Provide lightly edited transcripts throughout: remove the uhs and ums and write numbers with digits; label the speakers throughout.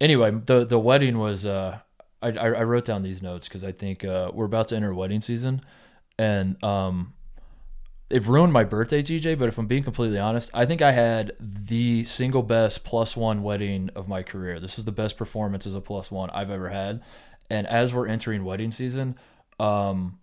Speaker 1: Anyway, the wedding was I wrote down these notes because I think we're about to enter wedding season, and it ruined my birthday, TJ. But if I'm being completely honest, I think I had the single best plus one wedding of my career. This was the best performance as a plus one I've ever had. And as we're entering wedding season, um,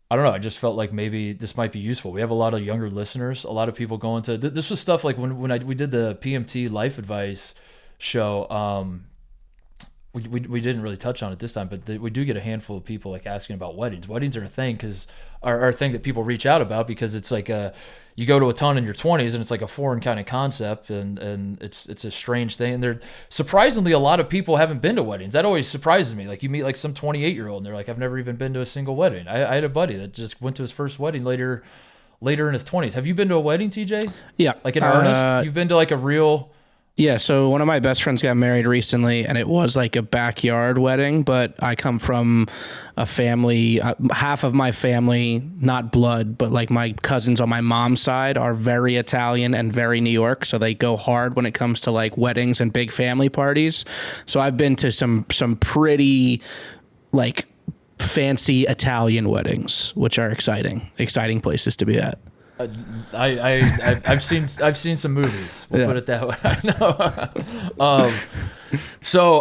Speaker 1: I don't know. I just felt like maybe this might be useful. We have a lot of younger listeners. A lot of people going to this was stuff like when we did the PMT life advice show. We didn't really touch on it this time, but we do get a handful of people like asking about weddings. Weddings are a thing because are a thing that people reach out about because it's like a you go to a ton in your 20s and it's like a foreign kind of concept and it's a strange thing. And there surprisingly a lot of people haven't been to weddings. That always surprises me. Like you meet like some 28-year-old and they're like, I've never even been to a single wedding. I had a buddy that just went to his first wedding later in his 20s. Have you been to a wedding, TJ?
Speaker 2: Yeah.
Speaker 1: Like in earnest? You've been to like a real
Speaker 2: Yeah, so one of my best friends got married recently, and it was like a backyard wedding, but I come from a family, half of my family, not blood, but like my cousins on my mom's side are very Italian and very New York, so they go hard when it comes to like weddings and big family parties. So I've been to some pretty like fancy Italian weddings, which are exciting places to be at.
Speaker 1: I've seen some movies. We'll
Speaker 2: Yeah.
Speaker 1: put it that way. I know. So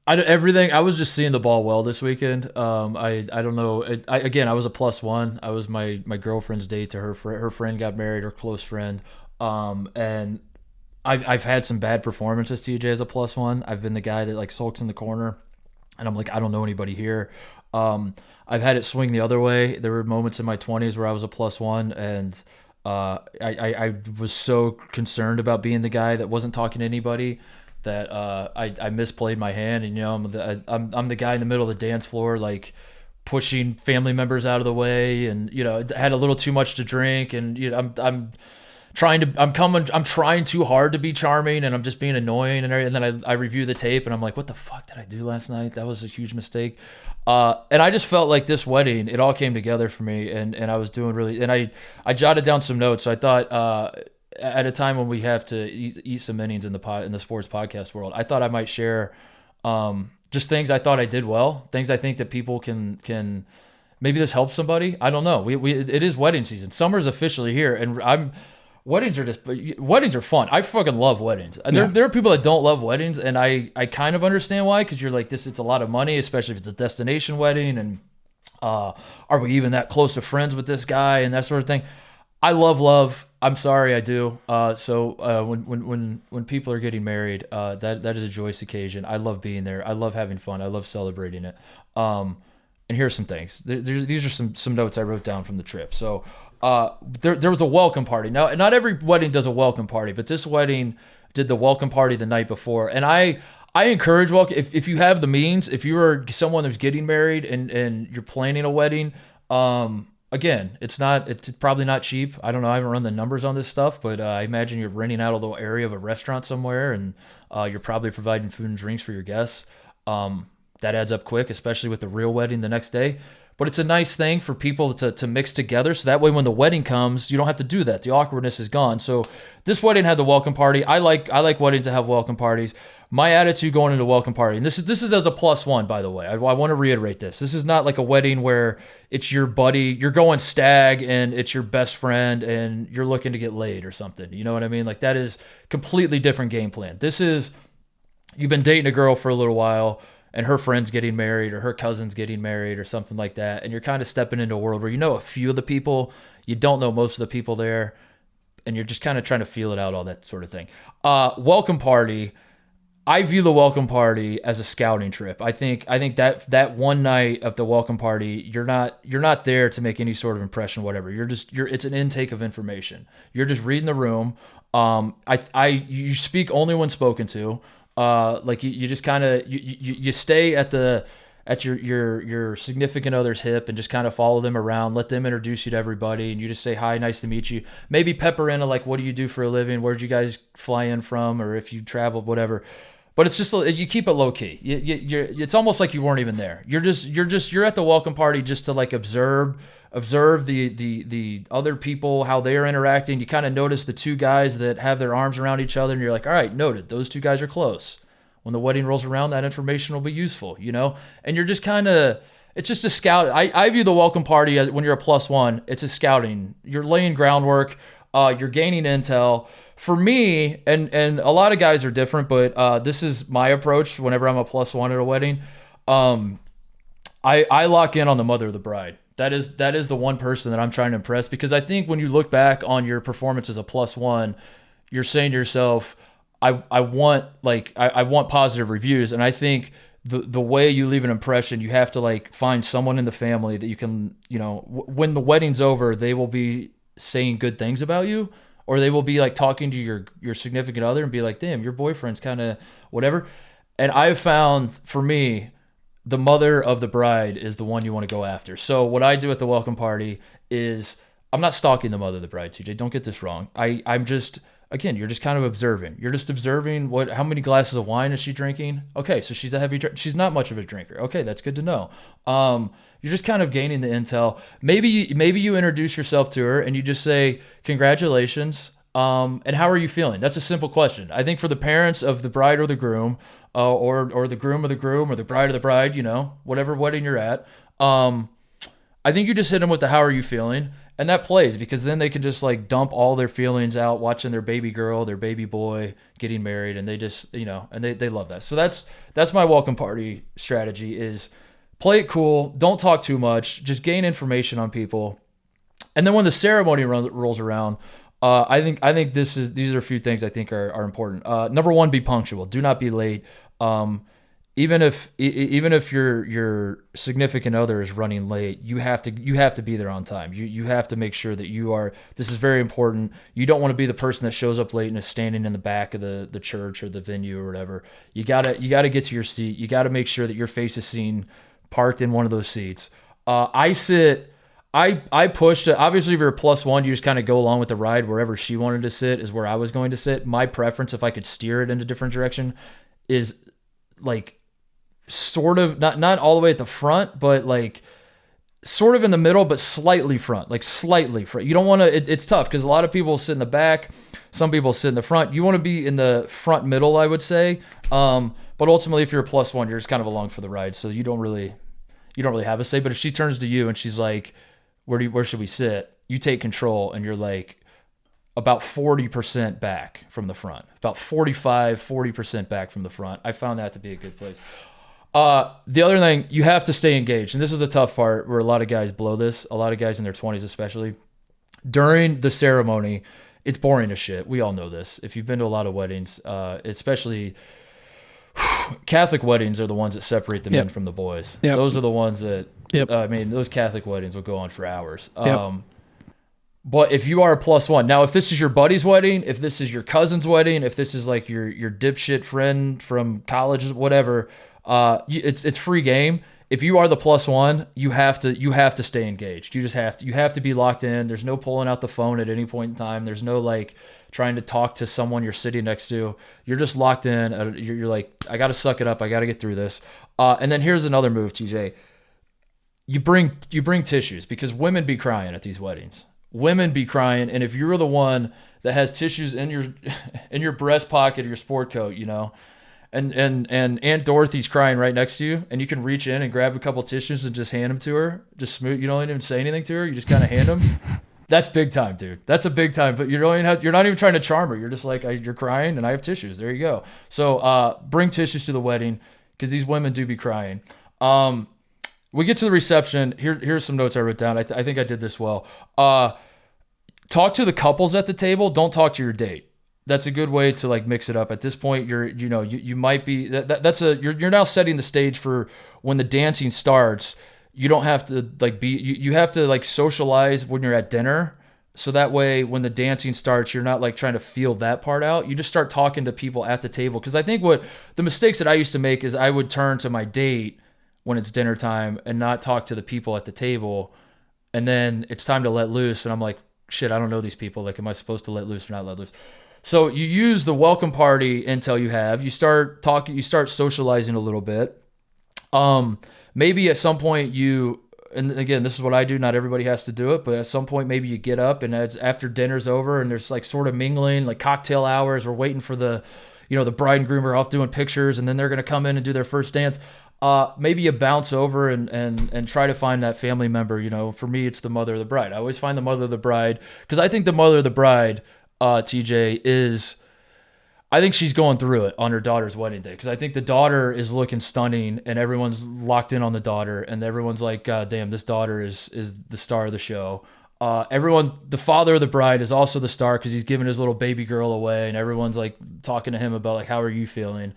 Speaker 1: everything. I was just seeing the ball well this weekend. I don't know. Again, I was a plus one. I was my girlfriend's date to her friend got married, her close friend. And I've had some bad performances. TJ as a plus one. I've been the guy that like sulks in the corner, and I'm like I don't know anybody here. I've had it swing the other way. There were moments in my 20s where I was a plus one, and I was so concerned about being the guy that wasn't talking to anybody that I misplayed my hand, and I'm the guy in the middle of the dance floor, like pushing family members out of the way, and had a little too much to drink, and I'm trying too hard to be charming and I'm just being annoying and then I review the tape and I'm like, what the fuck did I do last night? That was a huge mistake. And I just felt like this wedding, it all came together for me and I was doing really, and I jotted down some notes. So I thought, at a time when we have to eat some innings in the sports podcast world, I thought I might share, just things I thought I did well, things I think that people can maybe this helps somebody. I don't know. It is wedding season. Summer's officially here and weddings are fun. I fucking love weddings.
Speaker 2: Yeah.
Speaker 1: There are people that don't love weddings, and I kind of understand why because you're like this. It's a lot of money, especially if it's a destination wedding, and are we even that close to friends with this guy and that sort of thing. I love love. I'm sorry, I do. When people are getting married, that is a joyous occasion. I love being there. I love having fun. I love celebrating it. And here's some things. These are some notes I wrote down from the trip. So there was a welcome party. Now, not every wedding does a welcome party, but this wedding did the welcome party the night before. And I encourage welcome if you have the means, if you are someone that's getting married and you're planning a wedding. Again, it's probably not cheap. I don't know. I haven't run the numbers on this stuff, but I imagine you're renting out a little area of a restaurant somewhere, and you're probably providing food and drinks for your guests. That adds up quick, especially with the real wedding the next day. But it's a nice thing for people to mix together. So that way when the wedding comes, you don't have to do that. The awkwardness is gone. So this wedding had the welcome party. I like weddings that have welcome parties. My attitude going into welcome party, and this is as a plus one, by the way. I want to reiterate this. This is not like a wedding where it's your buddy, you're going stag and it's your best friend and you're looking to get laid or something. You know what I mean? Like that is completely different game plan. This is, you've been dating a girl for a little while and her friend's getting married or her cousin's getting married or something like that. And you're kind of stepping into a world where you know a few of the people, you don't know most of the people there, and you're just kind of trying to feel it out, all that sort of thing. Welcome party. I view the welcome party as a scouting trip. I think that one night of the welcome party, you're not there to make any sort of impression, whatever. It's an intake of information. You're just reading the room. You speak only when spoken to. Like you just kind of you stay at your significant other's hip and just kind of follow them around, let them introduce you to everybody, and you just say hi, nice to meet you. Maybe pepper in a like, what do you do for a living? Where'd you guys fly in from? Or if you traveled, whatever. But it's just you keep it low key. It's almost like you weren't even there. You're at the welcome party just to like observe the other people, how they are interacting. You kind of notice the two guys that have their arms around each other, and you're like, all right, noted. Those two guys are close. When the wedding rolls around, that information will be useful, you know? And you're just kind of, it's just a scout. I view the welcome party as when you're a +1, it's a scouting. You're laying groundwork, you're gaining intel. For me, and a lot of guys are different, but this is my approach whenever I'm a +1 at a wedding. I lock in on the mother of the bride. That is the one person that I'm trying to impress, because I think when you look back on your performance as a +1, you're saying to yourself, I want positive reviews. And I think the way you leave an impression, you have to like find someone in the family that you can, you know, when the wedding's over, they will be saying good things about you, or they will be like talking to your significant other and be like, damn, your boyfriend's kind of whatever. And I've found, for me, the mother of the bride is the one you want to go after. So what I do at the welcome party is, I'm not stalking the mother of the bride, TJ. Don't get this wrong. I'm just, again, you're just kind of observing. You're just observing how many glasses of wine is she drinking? Okay, so she's a heavy drinker. She's not much of a drinker. Okay, that's good to know. You're just kind of gaining the intel. Maybe you introduce yourself to her and you just say, congratulations. And how are you feeling? That's a simple question. I think for the parents of the bride or the groom, or the groom of the groom, or the bride of the bride, you know, whatever wedding you're at, I think you just hit them with the how are you feeling, and that plays, because then they can just like dump all their feelings out watching their baby girl, their baby boy getting married, and they just, you know, and they love that. So that's my welcome party strategy, is play it cool, don't talk too much, just gain information on people. And then when the ceremony rolls around, I think these are a few things I think are important. Number one, be punctual. Do not be late. Even if your significant other is running late, you have to be there on time. You have to make sure that you are. This is very important. You don't want to be the person that shows up late and is standing in the back of the church or the venue or whatever. You gotta get to your seat. You gotta make sure that your face is seen, parked in one of those seats. I pushed it. Obviously, if you're a +1, you just kind of go along with the ride. Wherever she wanted to sit is where I was going to sit. My preference, if I could steer it in a different direction, is like sort of not all the way at the front, but like sort of in the middle, but slightly front, like slightly front. You don't want to, it's tough because a lot of people sit in the back. Some people sit in the front. You want to be in the front middle, I would say. But ultimately, if you're a +1, you're just kind of along for the ride. So you don't really have a say. But if she turns to you and she's like, where should we sit? You take control and you're like about 40% back from the front, about 40% back from the front. I found that to be a good place. The other thing, you have to stay engaged. And this is the tough part where a lot of guys blow this, a lot of guys in their 20s especially. During the ceremony, it's boring as shit. We all know this. If you've been to a lot of weddings, especially Catholic weddings are the ones that separate the men from the boys.
Speaker 2: Yep.
Speaker 1: Those are the ones that,
Speaker 2: Yep.
Speaker 1: Those Catholic weddings will go on for hours.
Speaker 2: Yep.
Speaker 1: But if you are a +1, now if this is your buddy's wedding, if this is your cousin's wedding, if this is like your dipshit friend from college, whatever, it's free game. If you are the +1, you have to stay engaged. You have to be locked in. There's no pulling out the phone at any point in time. There's no like trying to talk to someone you're sitting next to. You're just locked in. You're like, I got to suck it up. I got to get through this. And then here's another move, TJ. You bring tissues, because women be crying at these weddings. Women be crying, and if you're the one that has tissues in your breast pocket of your sport coat, you know, and Aunt Dorothy's crying right next to you, and you can reach in and grab a couple tissues and just hand them to her, just smooth. You don't even say anything to her. You just kind of hand them. That's big time, dude. That's a big time. But you're not even trying to charm her. You're just like, you're crying, and I have tissues. There you go. So bring tissues to the wedding, because these women do be crying. We get to the reception. Here's some notes I wrote down. I think I did this well. Talk to the couples at the table. Don't talk to your date. That's a good way to like mix it up. At this point, you might be you're now setting the stage for when the dancing starts. You don't have to like you have to like socialize when you're at dinner. So that way, when the dancing starts, you're not like trying to feel that part out. You just start talking to people at the table. Because I think what the mistakes that I used to make is I would turn to my date when it's dinner time and not talk to the people at the table. And then it's time to let loose. And I'm like, shit, I don't know these people. Like, am I supposed to let loose or not let loose? So you use the welcome party intel you have. You start talking, you start socializing a little bit. Maybe at some point and again, this is what I do. Not everybody has to do it, but at some point, maybe you get up and it's after dinner's over and there's like sort of mingling, like cocktail hours. We're waiting for the the bride and groom are off doing pictures, and then they're going to come in and do their first dance. Maybe you bounce over and try to find that family member. For me, it's the mother of the bride. I always find the mother of the bride, because I think the mother of the bride, TJ, I think she's going through it on her daughter's wedding day, because I think the daughter is looking stunning and everyone's locked in on the daughter, and everyone's like, God damn, this daughter is the star of the show. The father of the bride is also the star, because he's giving his little baby girl away, and everyone's like talking to him about like, how are you feeling?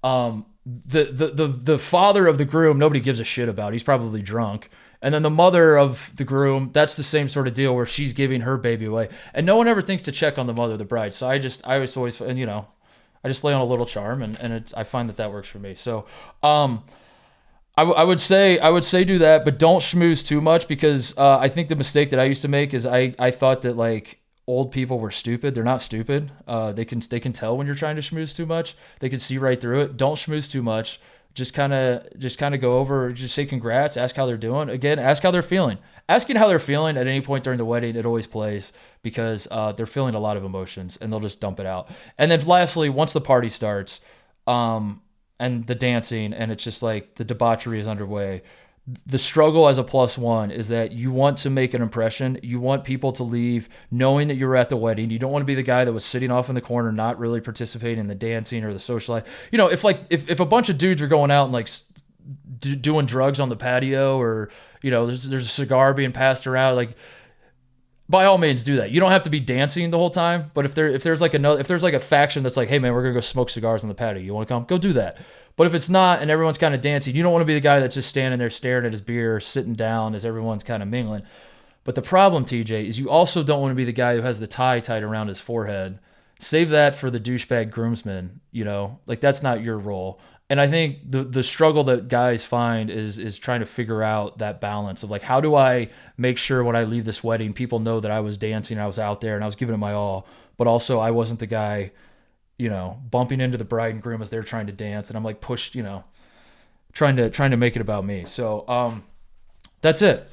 Speaker 1: The father of the groom, nobody gives a shit about. He's probably drunk. And then the mother of the groom, that's the same sort of deal, where she's giving her baby away, and no one ever thinks to check on the mother of the bride. So I was always, and I just lay on a little charm, and I find that works for me. So, I would say do that, but don't schmooze too much, because I think the mistake that I used to make is I thought that like old people were stupid. They're not stupid. They can tell when you're trying to schmooze too much. They can see right through it. Don't schmooze too much. Just kind of go over, just say congrats, ask how they're doing. Again, ask how they're feeling. Asking how they're feeling at any point during the wedding, it always plays, because they're feeling a lot of emotions and they'll just dump it out. And then lastly, once the party starts, and the dancing, and it's just like the debauchery is underway, the struggle as a +1 is that you want to make an impression. You want people to leave knowing that you were at the wedding. You don't want to be the guy that was sitting off in the corner, not really participating in the dancing or the social life. If a bunch of dudes are going out and like doing drugs on the patio, or there's a cigar being passed around, like, by all means do that. You don't have to be dancing the whole time, but if there's like a faction that's like, hey man, we're gonna go smoke cigars on the patio, you want to come? Go do that. But if it's not, and everyone's kind of dancing, you don't want to be the guy that's just standing there staring at his beer, sitting down as everyone's kind of mingling. But the problem, TJ, is you also don't want to be the guy who has the tie tied around his forehead. Save that for the douchebag groomsmen. Like, that's not your role. And I think the struggle that guys find is trying to figure out that balance of like, how do I make sure when I leave this wedding, people know that I was dancing, I was out there, and I was giving it my all, but also I wasn't the guy, bumping into the bride and groom as they're trying to dance, and I'm like pushed, trying to make it about me. So that's it.